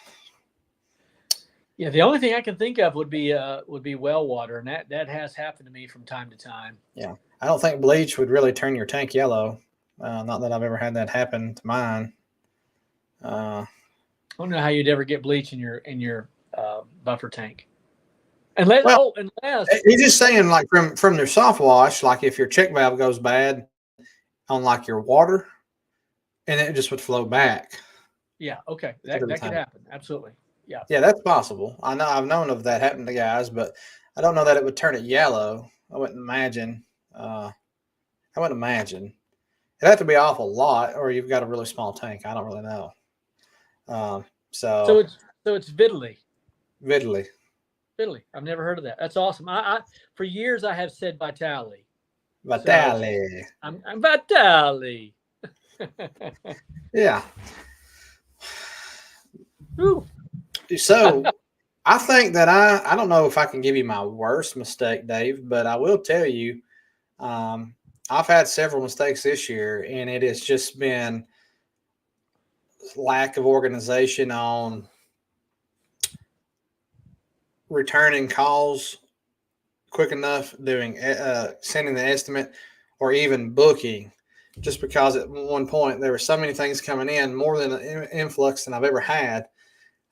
Yeah, the only thing I can think of would be well water, and that has happened to me from time to time. Yeah, I don't think bleach would really turn your tank yellow. Not that I've ever had that happen to mine. I don't know how you'd ever get bleach in your buffer tank. Unless he's just saying, like from their soft wash, like if your check valve goes bad on like your water, and it just would flow back. Yeah, okay, that could happen. Absolutely. Yeah, that's possible. I know I've known of that happening to guys, but I don't know that it would turn it yellow. I wouldn't imagine. It'd have to be an awful lot, or you've got a really small tank. I don't really know. So it's Vitale. Vitale. I've never heard of that. That's awesome. I for years I have said Vitale. Vitale. So I'm Vitale. Yeah. Ooh. So I think that I don't know if I can give you my worst mistake, Dave, but I will tell you, I've had several mistakes this year, and it has just been lack of organization on returning calls quick enough, doing sending the estimate, or even booking. Just because at one point there were so many things coming in, more than an influx than I've ever had.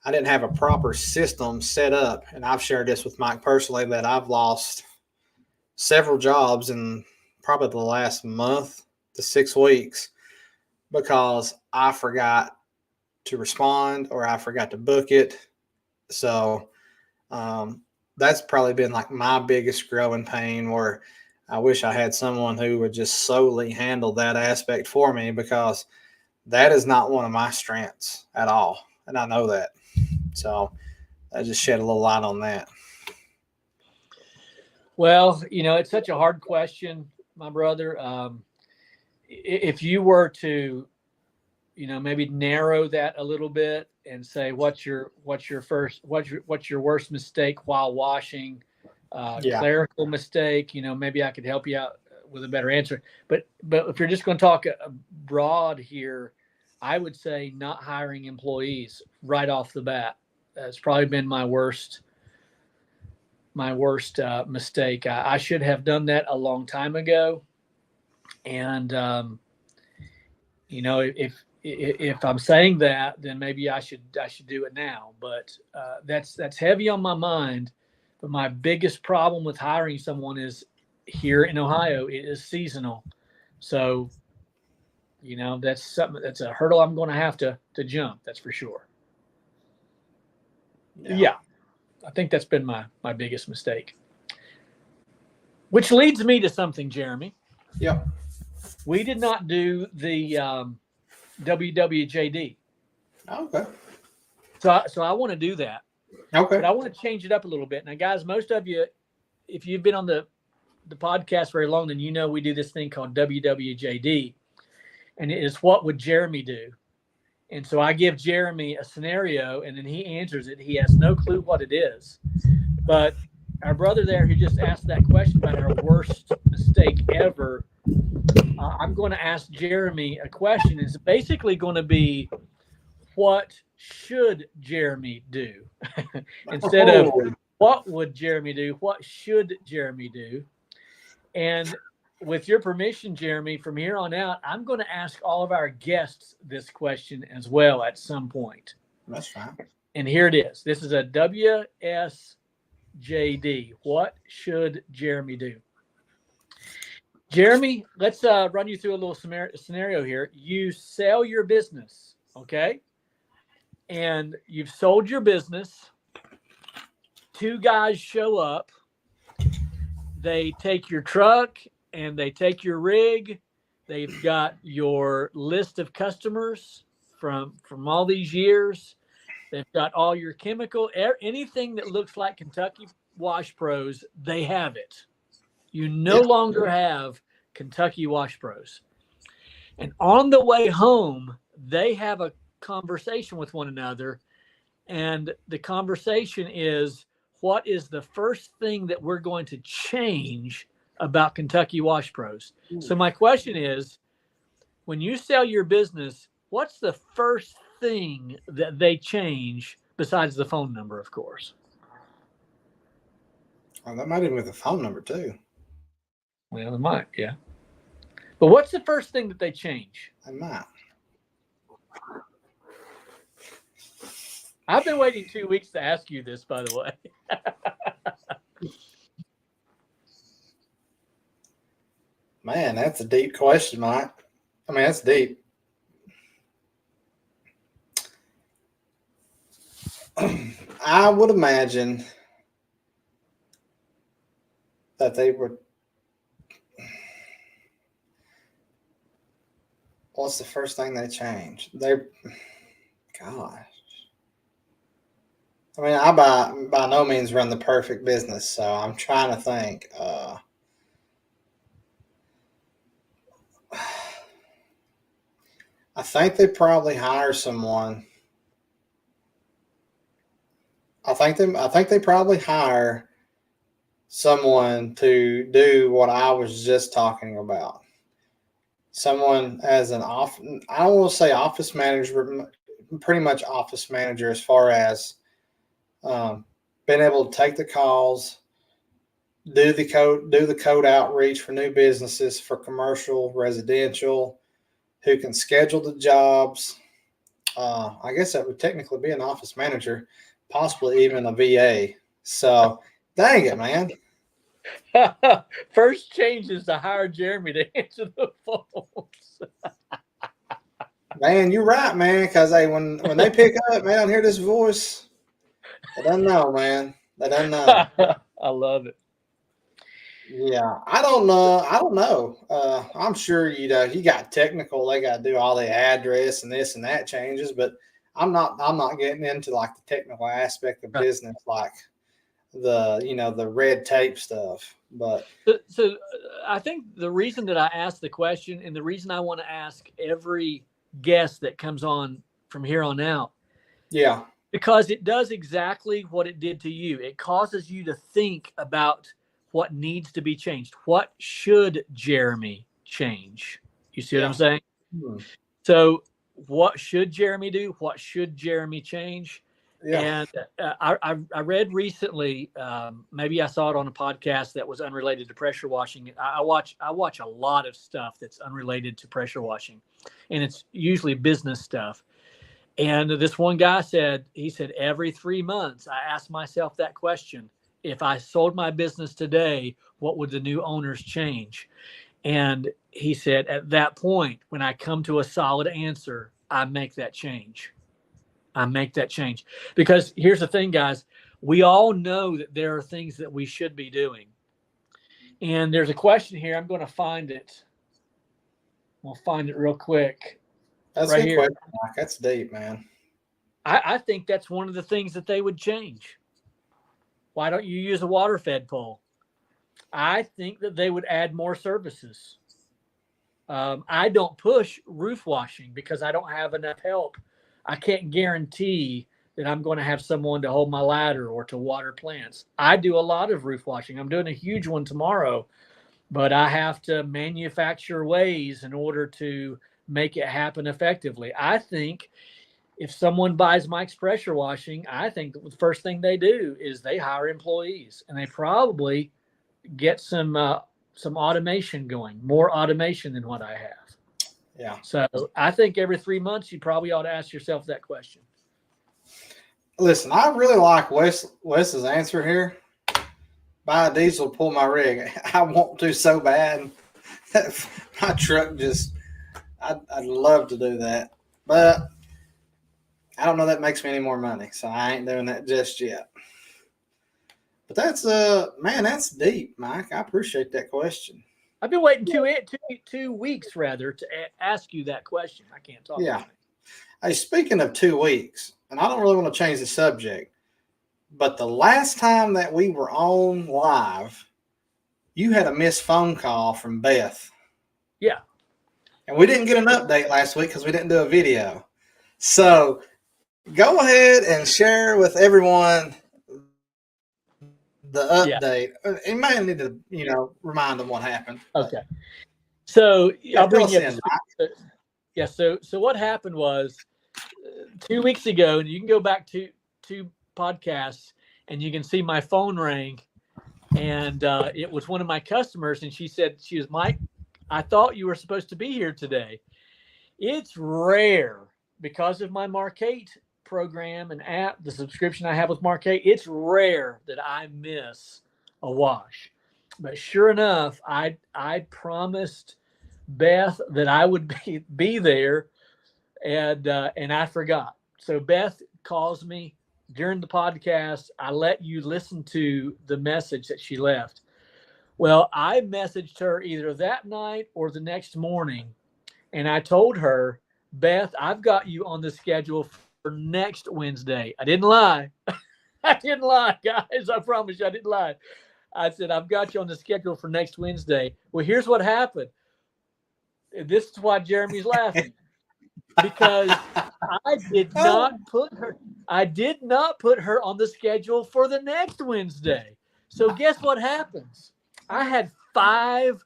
I didn't have a proper system set up, and I've shared this with Mike personally that I've lost several jobs in probably the last month to 6 weeks because I forgot to respond or I forgot to book it. So that's probably been like my biggest growing pain, where I wish I had someone who would just solely handle that aspect for me, because that is not one of my strengths at all. And I know that. So I just shed a little light on that. Well, it's such a hard question, my brother. If you were to, maybe narrow that a little bit and say, what's your worst mistake while washing, clerical mistake, maybe I could help you out with a better answer. But if you're just going to talk broad here, I would say not hiring employees right off the bat. It's probably been my worst mistake. I should have done that a long time ago. And, if I'm saying that, then maybe I should do it now. But that's heavy on my mind. But my biggest problem with hiring someone is here in Ohio, it is seasonal. So, that's a hurdle I'm going to have to jump. That's for sure. Yeah. I think that's been my biggest mistake. Which leads me to something, Jeremy. Yeah. We did not do the WWJD. Okay. So I want to do that. Okay. But I want to change it up a little bit. Now, guys, most of you, if you've been on the podcast very long, then we do this thing called WWJD. And it is, what would Jeremy do? And so I give Jeremy a scenario, and then he answers it. He has no clue what it is. But our brother there who just asked that question about our worst mistake ever, I'm going to ask Jeremy a question. It's basically going to be, what should Jeremy do? Instead of what would Jeremy do, what should Jeremy do? And with your permission, Jeremy, from here on out, I'm going to ask all of our guests this question as well at some point. That's fine. And here it is. This is a WSJD. What should Jeremy do? Jeremy, let's run you through a little scenario here. You sell your business, okay? And you've sold your business. 2 guys show up. They take your truck and they take your rig. They've got your list of customers from all these years. They've got all your chemical, anything that looks like Kentucky Wash Pros, they have it. You no longer have Kentucky Wash Pros. And on the way home, they have a conversation with one another. And the conversation is, what is the first thing that we're going to change about Kentucky Wash Pros? So my question is, when you sell your business, what's the first thing that they change besides the phone number, of course? Well, that might even be the phone number too. Well, it might, yeah. But what's the first thing that they change? They might. I've been waiting 2 weeks to ask you this, by the way. Man, that's a deep question, Mike. I mean, that's deep. I would imagine that they would. What's the first thing they change? Gosh. I mean, I by no means run the perfect business, so I'm trying to think. I think they probably hire someone I think they probably hire someone to do what I was just talking about. Someone as I don't want to say office manager, but pretty much office manager as far as being able to take the calls, do the code outreach for new businesses, for commercial, residential, who can schedule the jobs. I guess that would technically be an office manager, possibly even a VA. So, dang it, man. First change is to hire Jeremy to answer the phones. Man, you're right, man. Because when they pick up, man, I hear this voice. They don't know, man. They don't know. I love it. Yeah, I don't know. I'm sure you got technical. They got to do all the address and this and that changes, but I'm not getting into like the technical aspect of business, like the red tape stuff. But so I think the reason that I asked the question, and the reason I want to ask every guest that comes on from here on out, yeah, because it does exactly what it did to you. It causes you to think about what needs to be changed. What should Jeremy change? You see what I'm saying? So what should Jeremy do? What should Jeremy change? Yeah. And I read recently, maybe I saw it on a podcast that was unrelated to pressure washing. I watch a lot of stuff that's unrelated to pressure washing, and it's usually business stuff. And this one guy said, every 3 months, I ask myself that question. If I sold my business today, what would the new owners change? And he said, at that point, when I come to a solid answer, I make that change. Because here's the thing, guys, we all know that there are things that we should be doing. And there's a question here. I'm going to find it. I'll find it real quick. That's right here. That's deep, man. I think that's one of the things that they would change. Why don't you use a water fed pole? I think that they would add more services. I don't push roof washing because I don't have enough help. I can't guarantee that I'm going to have someone to hold my ladder or to water plants. I do a lot of roof washing. I'm doing a huge one tomorrow, but I have to manufacture ways in order to make it happen effectively. I think if someone buys Mike's pressure washing, I think the first thing they do is they hire employees, and they probably get some automation going, more automation than what I have. Yeah. So I think every 3 months, you probably ought to ask yourself that question. Listen, I really like Wes's answer here. Buy a diesel, pull my rig. I want to so bad. My truck just, I'd love to do that. But I don't know that makes me any more money, so I ain't doing that just yet. But that's man, that's deep, Mike. I appreciate that question. I've been waiting 2 weeks rather to ask you that question. I can't talk. Yeah. Hey, speaking of 2 weeks, and I don't really want to change the subject, but the last time that we were on live, you had a missed phone call from Beth. Yeah. And we didn't get an update last week because we didn't do a video. So go ahead and share with everyone the update. Yeah. You might need to, remind them what happened. Okay. So I'll bring you up. Yeah. So what happened was 2 weeks ago, and you can go back to 2 podcasts, and you can see my phone rang, and it was one of my customers, and she was Mike, I thought you were supposed to be here today. It's rare because of my Marquette program and app, the subscription I have with Marquette, it's rare that I miss a wash. But sure enough, I promised Beth that I would be there, and I forgot. So Beth calls me during the podcast. I let you listen to the message that she left. Well, I messaged her either that night or the next morning, and I told her, Beth, I've got you on the schedule for next Wednesday. I didn't lie. I didn't lie, guys. I promise you I didn't lie. I said, I've got you on the schedule for next Wednesday. Well, here's what happened. This is why Jeremy's laughing. Because I did not put I did not put her on the schedule for the next Wednesday. So guess what happens? I had five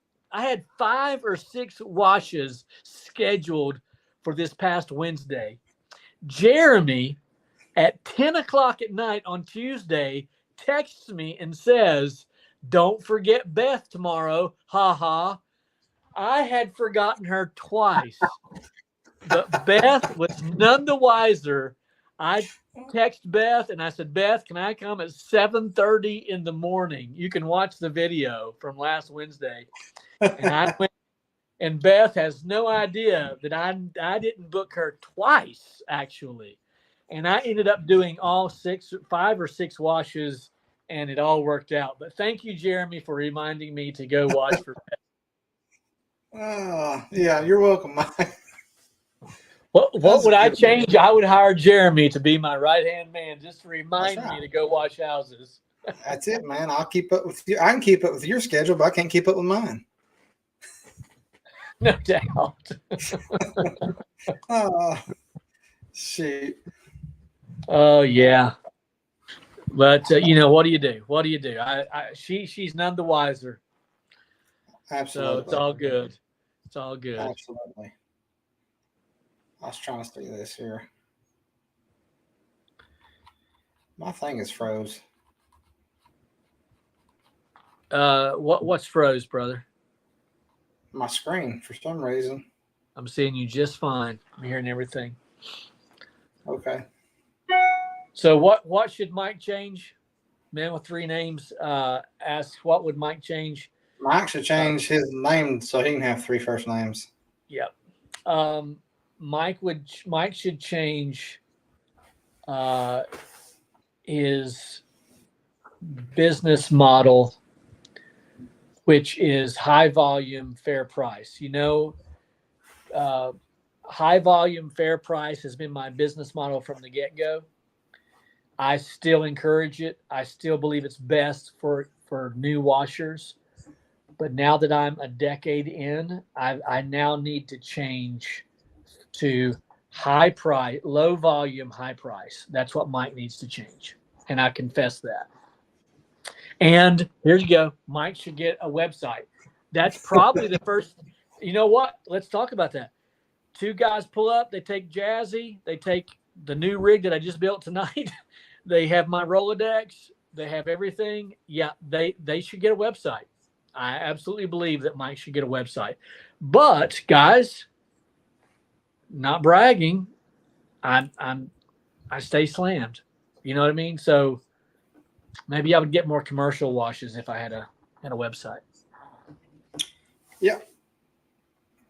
or six washes scheduled for this past Wednesday. Jeremy at 10 o'clock at night on Tuesday texts me and says, "Don't forget Beth tomorrow. Ha ha." I had forgotten her twice, but Beth was none the wiser. I text Beth and I said, "Beth, can I come at 7:30 in the morning? You can watch the video from last Wednesday." And I went, and Beth has no idea that I didn't book her twice, actually. And I ended up doing all 5 or 6 washes, and it all worked out. But thank you, Jeremy, for reminding me to go watch for Beth. Yeah, you're welcome, Mike. What would I change? I would hire Jeremy to be my right-hand man just to remind me to go watch houses. That's it, man. I'll keep up with you. I can keep up with your schedule, but I can't keep up with mine. No doubt. Oh, shoot. Oh, yeah. But, what do you do? What do you do? She's none the wiser. Absolutely. So it's all good. It's all good. Absolutely. I was trying to see this here. My thing is froze. What's froze, brother? My screen for some reason. I'm seeing you just fine. I'm hearing everything. Okay. So what should Mike change? Man with 3 names asks, what would Mike change? Mike should change his name so he can have 3 first names. Yep. Mike should change his business model, which is high volume, fair price. High volume, fair price has been my business model from the get-go. I still encourage it. I still believe it's best for new washers. But now that I'm a decade in, I now need to change to high price, low volume, high price. That's what Mike needs to change. And I confess that. And here you go. Mike should get a website. That's probably the first. You know what? Let's talk about that. 2 guys pull up. They take Jazzy. They take the new rig that I just built tonight. They have my Rolodex. They have everything. Yeah, they should get a website. I absolutely believe that Mike should get a website. But guys, not bragging, I stay slammed. You know what I mean? So maybe I would get more commercial washes if I had a website. Yeah.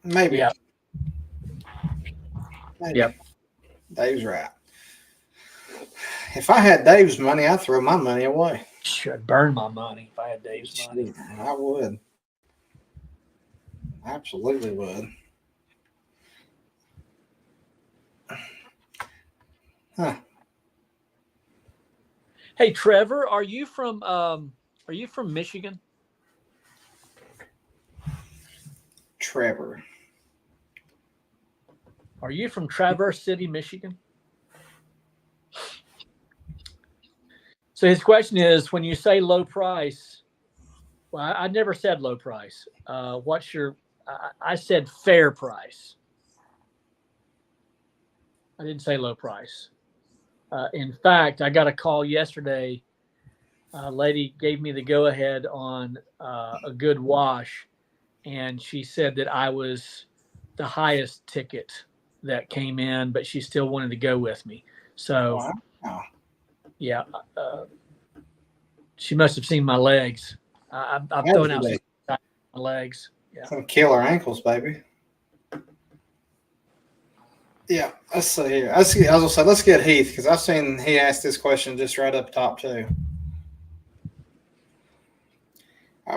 Maybe. Yeah. Maybe. Yep. Dave's right. If I had Dave's money, I'd throw my money away. I'd burn my money if I had Dave's money. I would. Absolutely would. Huh. Hey, Trevor, are you from Michigan? Trevor. Are you from Traverse City, Michigan? So his question is, when you say low price, well, I never said low price. I said fair price. I didn't say low price. In fact, I got a call yesterday. A lady gave me the go-ahead on a good wash, and she said that I was the highest ticket that came in, but she still wanted to go with me. So, wow. Yeah, she must have seen my legs. I've thrown out my legs. Yeah. Some killer ankles, baby. Yeah, let's see here. I was gonna say, let's get Heath, because I've seen he asked this question just right up top too.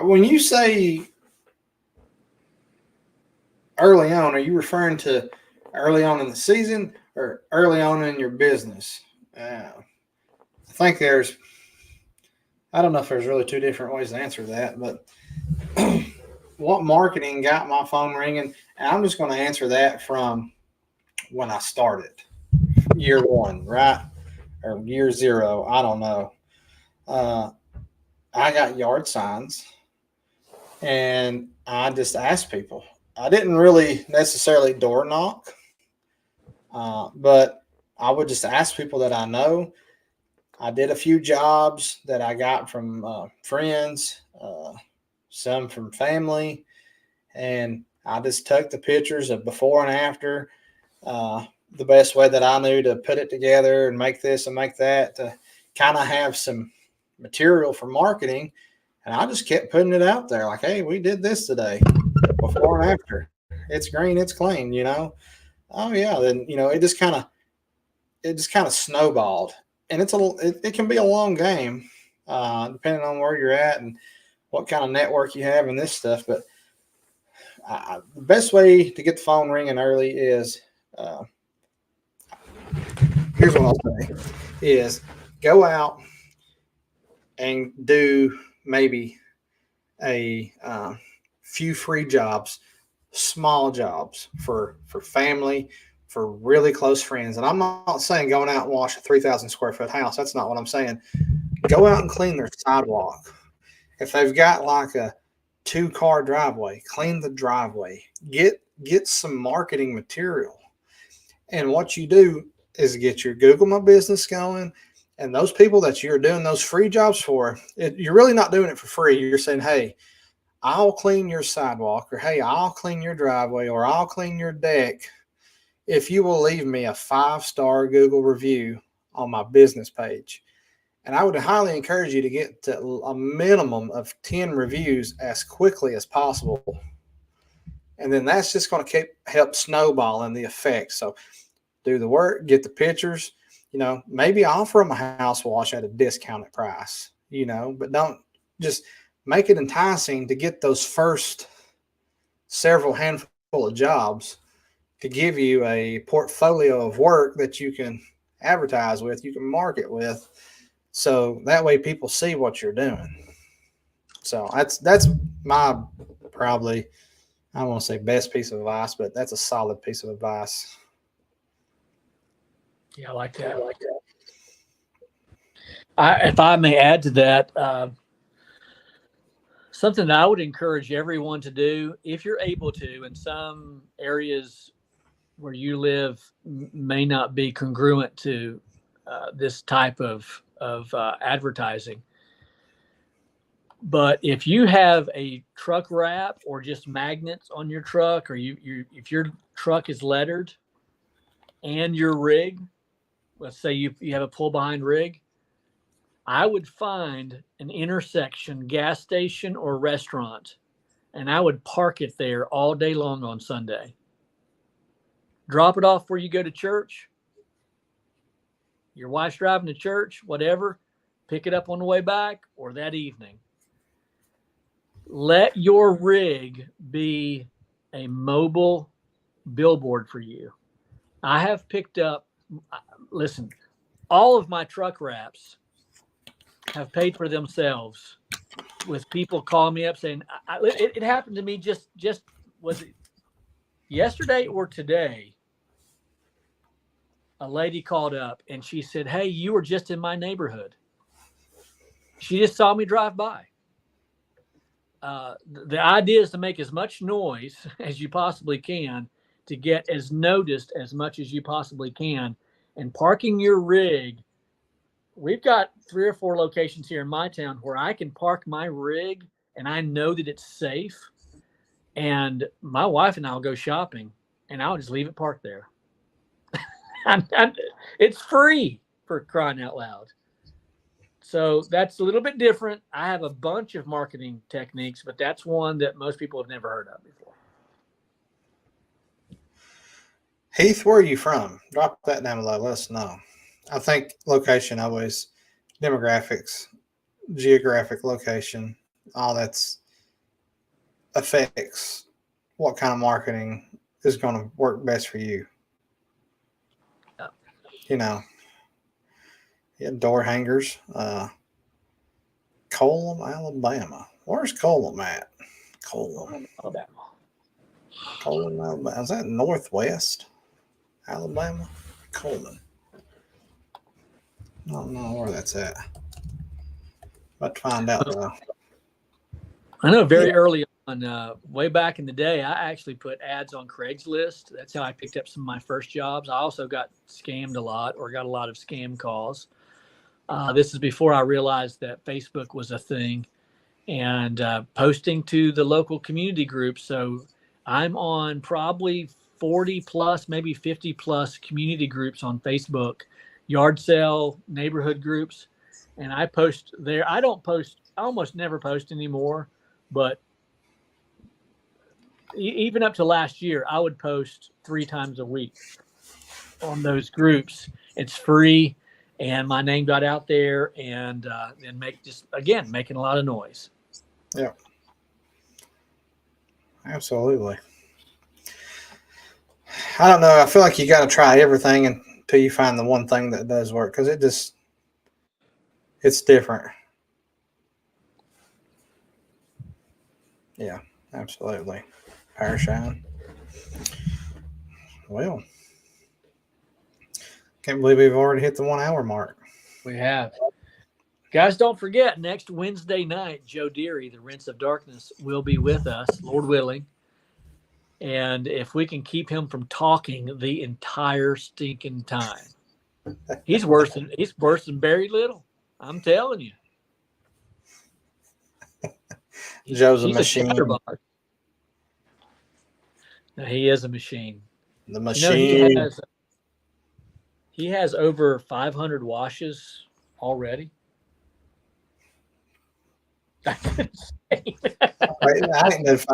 When you say early on, are you referring to early on in the season or early on in your business? I think I don't know if there's really 2 different ways to answer that, but what marketing got my phone ringing? And I'm just going to answer that from when I started, year 1, right? or year zero, I don't know. I got yard signs, and I just asked people. I didn't really necessarily door knock, but I would just ask people that I know. I did a few jobs that I got from friends, some from family, and I just took the pictures of before and after, the best way that I knew to put it together and make this and make that to kind of have some material for marketing. And I just kept putting it out there like, hey, we did this today, before and after. It's green, it's clean, Oh yeah, then it just kind of snowballed, and it can be a long game, depending on where you're at and what kind of network you have and this stuff. But the best way to get the phone ringing early is, here's what I'll say, is go out and do maybe a few free jobs, small jobs for family, for really close friends. And I'm not saying going out and wash a 3,000 square foot house. That's not what I'm saying. Go out and clean their sidewalk. If they've got like a 2-car driveway, clean the driveway. Get some marketing material. And what you do is get your Google My Business going. And those people that you're doing those free jobs for, you're really not doing it for free. You're saying, hey, I'll clean your sidewalk, or hey, I'll clean your driveway, or I'll clean your deck if you will leave me a 5-star Google review on my business page. And I would highly encourage you to get to a minimum of 10 reviews as quickly as possible. And then that's just going to help snowballing the effect. So do the work, get the pictures, maybe offer them a house wash at a discounted price, but don't just make it enticing to get those first several handful of jobs to give you a portfolio of work that you can advertise with, you can market with. So that way people see what you're doing. So that's my probably, I don't want to say best piece of advice, but that's a solid piece of advice. Yeah, I like that. If I may add to that, something that I would encourage everyone to do, if you're able to, in some areas where you live may not be congruent to this type of advertising. But if you have a truck wrap or just magnets on your truck, or if your truck is lettered and your rig, let's say you have a pull behind rig, I would find an intersection gas station or restaurant, and I would park it there all day long on Sunday. Drop it off where you go to church. Your wife's driving to church, whatever. Pick it up on the way back or that evening. Let your rig be a mobile billboard for you. I have picked up, listen, all of my truck wraps have paid for themselves with people calling me up saying, it happened to me just was it yesterday or today? A lady called up and she said, hey, you were just in my neighborhood. She just saw me drive by. The idea is to make as much noise as you possibly can to get as noticed as much as you possibly can. And parking your rig, we've got 3 or 4 locations here in my town where I can park my rig and I know that it's safe. And my wife and I will go shopping and I'll just leave it parked there. It's free, for crying out loud. So that's a little bit different. I have a bunch of marketing techniques, but that's one that most people have never heard of before. Heath, where are you from? Drop that down below. Let us know. I think location always, demographics, geographic location, all that's affects what kind of marketing is going to work best for you. Door hangers. Colum, Alabama. Where's Colum at? Colum, Alabama. Colum, Alabama. Is that northwest Alabama? Coleman. I don't know where that's at. About to find out though. I know very early on, way back in the day, I actually put ads on Craigslist. That's how I picked up some of my first jobs. I also got scammed a lot, or got a lot of scam calls. This is before I realized that Facebook was a thing, and posting to the local community groups. So I'm on probably 40 plus, maybe 50 plus community groups on Facebook, yard sale, neighborhood groups. And I post there. I almost never post anymore, but even up to last year, I would post 3 times a week on those groups. It's free, and my name got out there, and making a lot of noise. Yeah, absolutely. I don't know. I feel like you got to try everything until you find the one thing that does work, because it's different. Yeah, absolutely. Power shine. Well, can't believe we've already hit the 1 hour mark. We have. Guys, don't forget, next Wednesday night, Joe Deary, the Rinse of Darkness, will be with us, Lord willing. And if we can keep him from talking the entire stinking time, he's worse than Barry Little. I'm telling you. Joe's a machine. No, he is a machine. The machine. You know, he has over 500 washes already. I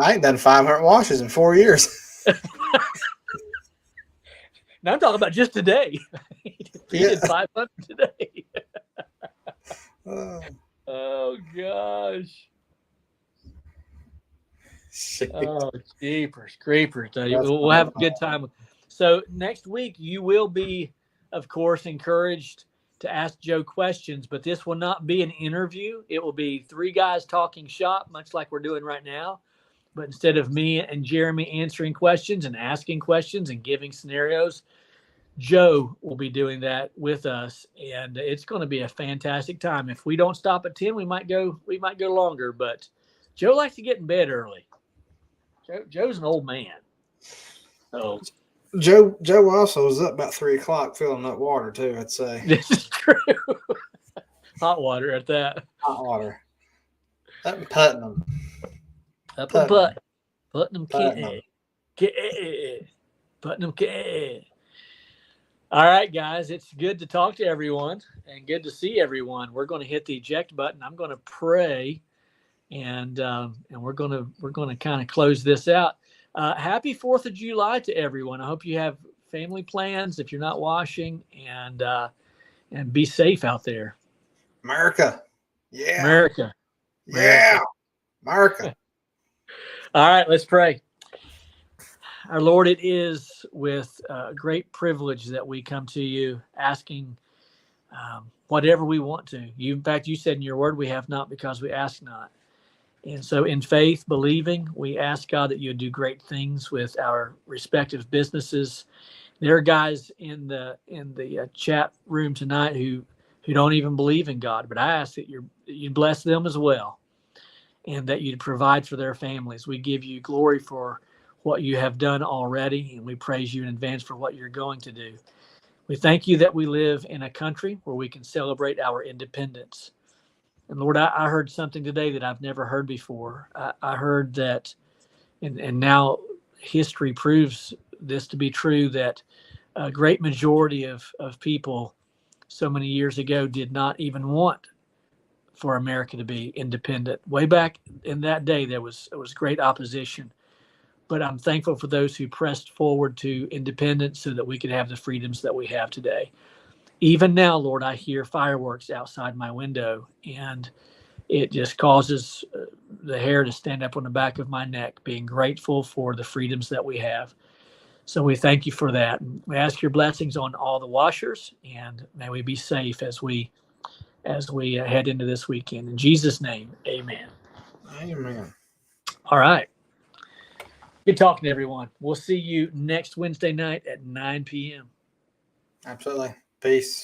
ain't done 500 washes in 4 years. Now I'm talking about just today. He did 500 today. Oh gosh. Oh, jeepers, creepers. We'll have a good time. So next week you will be, of course, encouraged to ask Joe questions, but this will not be an interview. It will be 3 guys talking shop, much like we're doing right now. But instead of me and Jeremy answering questions and asking questions and giving scenarios, Joe will be doing that with us, and it's going to be a fantastic time. If we don't stop at 10, we might go longer, but Joe likes to get in bed early. Joe's an old man. So Joe also was up about 3 o'clock filling up water too, I'd say. This is true. Hot water at that. Hot water. Up in Putnam. Putnam. All right, guys, it's good to talk to everyone and good to see everyone. We're going to hit the eject button. I'm going to pray, and we're going to kind of close this out. Happy 4th of July to everyone. I hope you have family plans if you're not washing, and be safe out there. America. Yeah. America. Yeah. America. All right, let's pray. Our Lord, it is with great privilege that we come to you asking whatever we want to. In fact, you said in your word, we have not because we ask not. And so in faith, believing, we ask God that you would do great things with our respective businesses. There are guys in the chat room tonight who don't even believe in God, but I ask that you bless them as well, and that you'd provide for their families. We give you glory for what you have done already, and we praise you in advance for what you're going to do. We thank you that we live in a country where we can celebrate our independence. And Lord, I heard something today that I've never heard before. I heard that, and now history proves this to be true, that a great majority of people so many years ago did not even want for America to be independent. Way back in that day, there was great opposition. But I'm thankful for those who pressed forward to independence so that we could have the freedoms that we have today. Even now, Lord, I hear fireworks outside my window, and it just causes the hair to stand up on the back of my neck, being grateful for the freedoms that we have. So we thank you for that. We ask your blessings on all the washers, and may we be safe as we head into this weekend. In Jesus' name, amen. Amen. All right. Good talking to everyone. We'll see you next Wednesday night at 9 p.m. Absolutely. Peace.